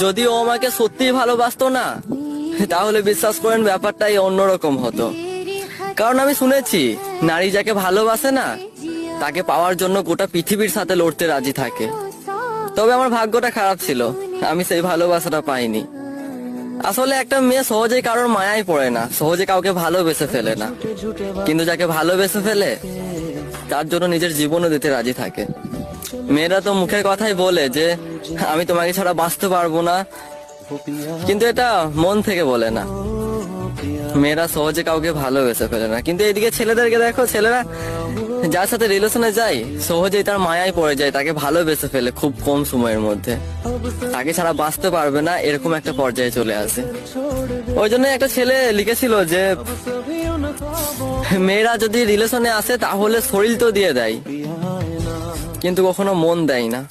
যদি ও আমাকে সত্যিই ভালোবাসতো না, তাহলে বিশ্বাস করেন ব্যাপারটাই অন্যরকম হতো। কারণ আমি শুনেছি নারী যাকে ভালোবাসে না, তাকে পাওয়ার জন্য গোটা পৃথিবীর সাথে লড়তে রাজি থাকে। তবে আমার ভাগ্যটা খারাপ ছিল, আমি সেই ভালোবাসাটা পাইনি। আসলে একটা মেয়ে সহজেই কারোর মায়ায় পড়ে না, সহজে কাউকে ভালোবেসে ফেলে না, কিন্তু যাকে ভালোবেসে ফেলে তার জন্য নিজের জীবনও দিতে রাজি থাকে। মেয়েরা তো মুখের কথাই বলে যে আমি তোমাকে ছাড়া বাঁচতে পারবো না, কিন্তু এটা মন থেকে বলে না। মেয়েরা সহজে কাউকে ভালোবেসে ফেলে না, কিন্তু এদিকে ছেলেদেরকে দেখো, ছেলেরা যার সাথে রিলেশনে যায় সহজেই তার মায়ায় পড়ে যায়, তাকে ভালোবেসে ফেলে খুব কম সময়ের মধ্যে, তাকে ছাড়া বাঁচতে পারবে না এরকম একটা পর্যায়ে চলে আসে। ওই জন্য একটা ছেলে লিখেছিল যে মেয়েরা যদি রিলেশনে আসে তাহলে শরীর তো দিয়ে দেয়, কিন্তু কখনো মন দেয় না।